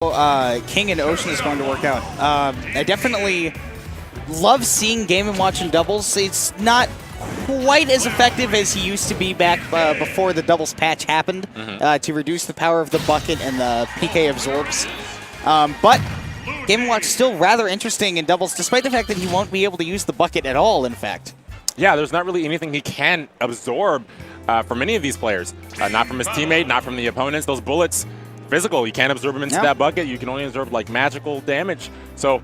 King and Ocean is going to work out. I definitely love seeing Game & Watch in doubles. It's not quite as effective as he used to be back before the doubles patch happened to reduce the power of the bucket and the PK absorbs. But Game & Watch is still rather interesting in doubles, despite the fact that he won't be able to use the bucket at all, in fact. Yeah, there's not really anything he can absorb from any of these players. Not from his teammate, not from the opponents. Those bullets, physical, you can't absorb them into that bucket. You can only absorb like magical damage. So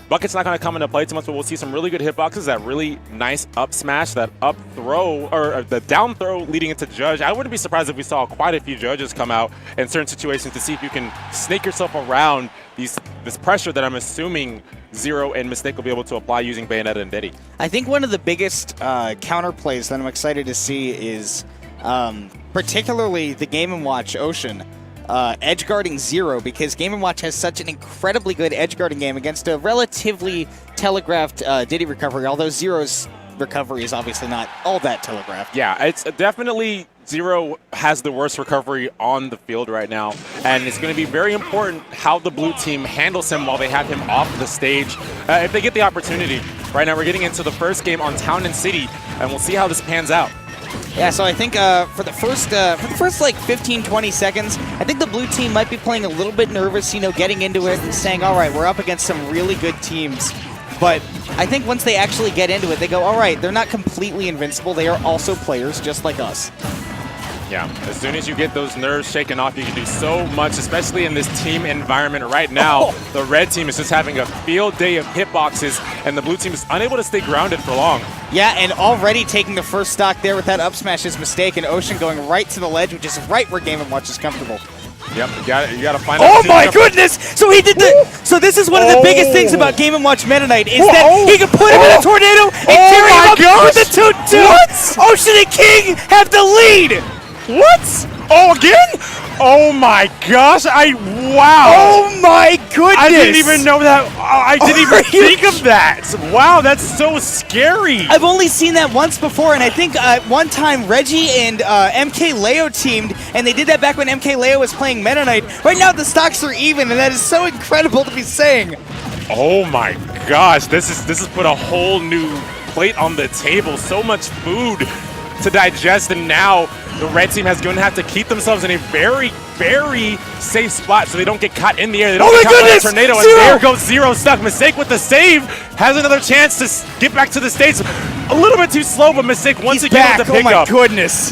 bucket's not going to come into play too much, but we'll see some really good hitboxes, that really nice up smash, that up throw, or the down throw leading into judge. I wouldn't be surprised if we saw quite a few judges come out in certain situations to see if you can snake yourself around this pressure that I'm assuming ZeRo and Mistake will be able to apply using Bayonetta and Diddy. I think one of the biggest counterplays that I'm excited to see is particularly the Game & Watch Ocean edge guarding ZeRo, because Game & Watch has such an incredibly good edge guarding game against a relatively telegraphed Diddy recovery, although ZeRo's recovery is obviously not all that telegraphed. Yeah, it's definitely ZeRo has the worst recovery on the field right now, and it's going to be very important how the blue team handles him while they have him off the stage. If they get the opportunity. Right now we're getting into the first game on Town and City, and we'll see how this pans out. Yeah, so I think for the first like 15-20 seconds, I think the blue team might be playing a little bit nervous, you know, getting into it and saying, all right, we're up against some really good teams. But I think once they actually get into it, they go, all right, they're not completely invincible. They are also players just like us. Yeah, as soon as you get those nerves shaken off, you can do so much, especially in this team environment right now. The red team is just having a field day of hitboxes, and the blue team is unable to stay grounded for long. Yeah, and already taking the first stock there with that up smash is Mistake, and Ocean going right to the ledge, which is right where Game & Watch is comfortable. Yep, you gotta find out. Oh my goodness! So he did the. So this is one of the biggest things about Game & Watch Meta Knight is that he can put him in a tornado and carry him up with the 2-2. What? Ocean and King have the lead. What? Oh, again? Oh my gosh! Wow! Oh my goodness! I didn't even know that. I didn't even think of that. Wow, that's so scary. I've only seen that once before, and I think one time Reggie and MK Leo teamed, and they did that back when MK Leo was playing Meta Knight. Right now, the stocks are even, and that is so incredible to be saying. Oh my gosh! This has put a whole new plate on the table. So much food to digest, and now the red team is going to have to keep themselves in a very, very safe spot so they don't get caught in the air. They don't get caught by a tornado, and there goes ZeRo stuck. Mistake with the save, has another chance to get back to the stage. A little bit too slow, but Mistake once again with the pickup. Oh my goodness.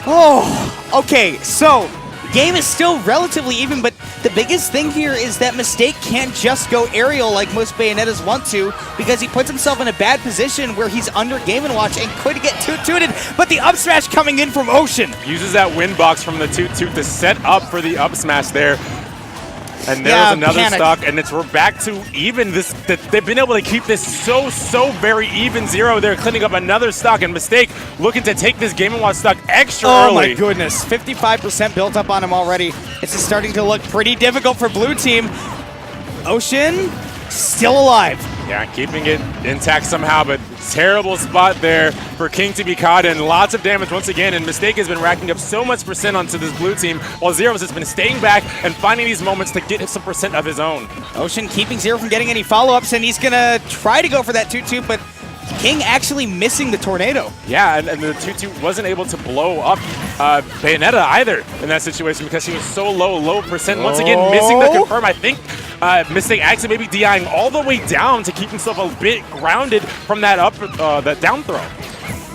Oh, okay, so game is still relatively even, but the biggest thing here is that Mistake can't just go aerial like most Bayonettas want to, because he puts himself in a bad position where he's under Game & Watch and could get 2-2'd, but the up smash coming in from Ocean. Uses that win box from the 2-2 to set up for the up smash there. And there's another stock, and we're back to even. They've been able to keep this so very even. ZeRo, they're cleaning up another stock, and Mistake looking to take this Game & Watch stock extra early. Oh my goodness, 55% built up on him already. It's just starting to look pretty difficult for blue team. Ocean still alive. Yeah, keeping it intact somehow, but terrible spot there for King to be caught in. Lots of damage once again, and Mistake has been racking up so much percent onto this blue team, while ZeRo has been staying back and finding these moments to get some percent of his own. Ocean keeping ZeRo from getting any follow-ups, and he's going to try to go for that 2-2, but King actually missing the tornado. Yeah, and the 2-2 wasn't able to blow up Bayonetta either in that situation because he was so low percent. Once again, missing the confirm. I think Mistake actually maybe DIing all the way down to keep himself a bit grounded from that that down throw.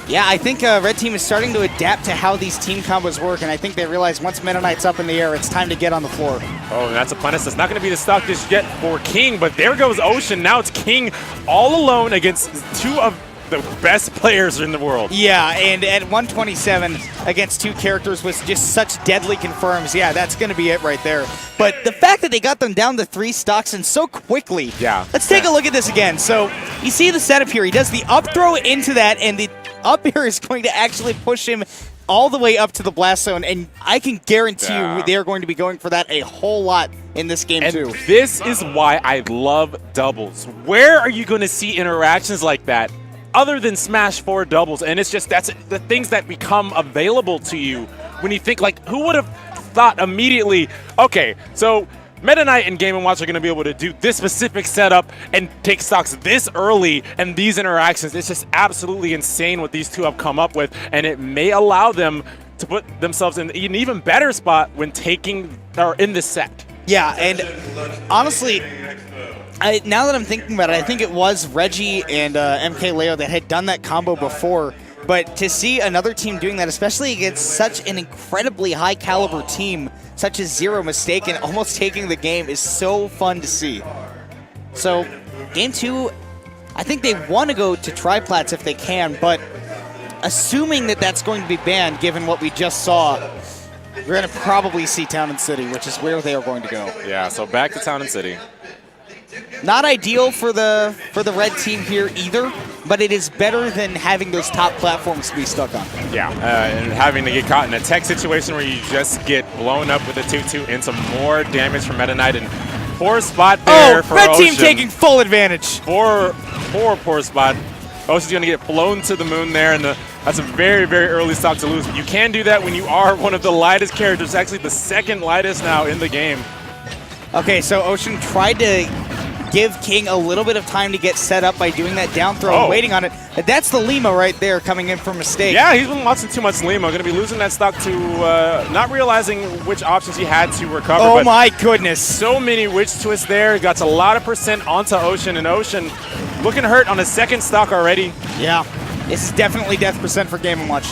Yeah, I think Red Team is starting to adapt to how these team combos work, and I think they realize once Meta Knight's up in the air, it's time to get on the floor. Oh, and that's a punish. That's not going to be the stock just yet for King, but there goes Ocean. Now it's King all alone against two of the best players in the world. Yeah, and at 127 against two characters with just such deadly confirms, yeah, that's going to be it right there. But the fact that they got them down to 3 stocks and so quickly. Yeah. Let's take a look at this again. So you see the setup here. He does the up throw into that, and the up air is going to actually push him all the way up to the blast zone, and I can guarantee you they're going to be going for that a whole lot in this game too. This is why I love doubles. Where are you going to see interactions like that other than Smash 4 doubles? And it's just, that's the things that become available to you when you think, like, who would have thought immediately, okay, so Meta Knight and Game & Watch are going to be able to do this specific setup and take stocks this early, and these interactions, it's just absolutely insane what these two have come up with, and it may allow them to put themselves in an even better spot when taking or in this set. Yeah, and honestly, now that I'm thinking about it, I think it was Reggie and MK Leo that had done that combo before. But to see another team doing that, especially against such an incredibly high caliber team such as ZeRo Mistake and almost taking the game, is so fun to see. So game 2, I think they want to go to triplats if they can, but assuming that that's going to be banned, given what we just saw, we're going to probably see Town and City, which is where they are going to go. Yeah, so back to Town and City. Not ideal for the red team here either, but it is better than having those top platforms to be stuck on. Yeah, and having to get caught in a tech situation where you just get blown up with a 2-2 and some more damage from Meta Knight, and poor spot there for red Ocean. team taking full advantage. Poor spot. Ocean's going to get blown to the moon there, and that's a very, very early stock to lose. But you can do that when you are one of the lightest characters, actually the second lightest now in the game. Okay, so Ocean tried to give King a little bit of time to get set up by doing that down throw and waiting on it. That's the Lima right there coming in for Mistake. Yeah, he's been watching too much Lima. Going to be losing that stock to not realizing which options he had to recover. Oh my goodness. So many witch twists there. Got a lot of percent onto Ocean, and Ocean looking hurt on a second stock already. Yeah, this is definitely death percent for Game & Watch.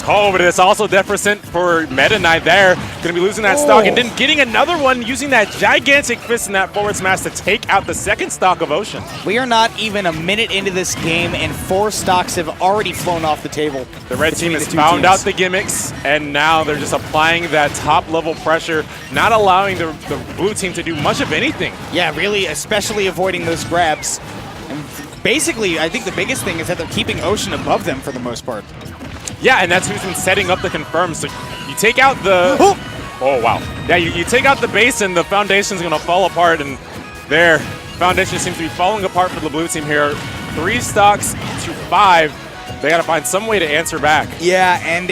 Oh, but it's also death percent for Meta Knight there. Going to be losing that stock, and then getting another one using that gigantic fist and that forward smash to take out the second stock of Ocean. We are not even a minute into this game, and 4 stocks have already flown off the table. The red team has found out the gimmicks, and now they're just applying that top-level pressure, not allowing the blue team to do much of anything. Yeah, really, especially avoiding those grabs. And basically, I think the biggest thing is that they're keeping Ocean above them for the most part. Yeah, and that's who's been setting up the confirms. So you take out the... Oh, wow. Yeah, you take out the base, and the foundation's going to fall apart, and their foundation seems to be falling apart for the blue team here. 3 stocks to 5. They got to find some way to answer back. Yeah, and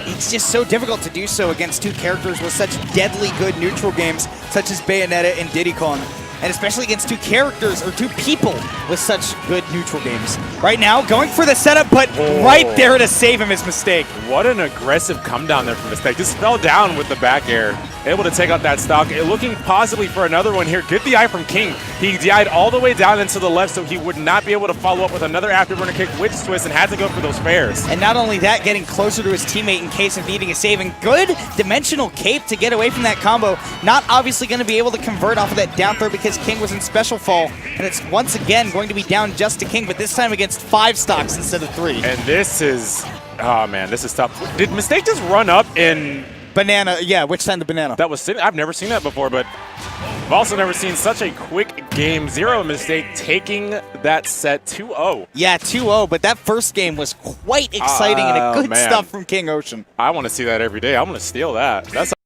it's just so difficult to do so against 2 characters with such deadly good neutral games, such as Bayonetta and Diddy Kong. And especially against 2 characters, or 2 people with such good neutral games. Right now, going for the setup, but right there to save him is Mistake. What an aggressive come down there from Mistake. Just fell down with the back air. Able to take out that stock. Looking possibly for another one here. Good DI from King. He DI'd all the way down into the left, so he would not be able to follow up with another afterburner kick, witch twist, and had to go for those fares. And not only that, getting closer to his teammate in case of needing a save. And good dimensional cape to get away from that combo. Not obviously going to be able to convert off of that down throw because King was in special fall. And it's once again going to be down just to King, but this time against 5 stocks instead of 3. And this is... Oh, man, this is tough. Did Mistake just run up in... Banana, yeah, which time the banana? That was sitting. I've never seen that before, but I've also never seen such a quick game. ZeRo Mistake taking that set 2-0. Yeah, 2-0, but that first game was quite exciting and a good stuff from King Ocean. I want to see that every day. I want to steal that. That's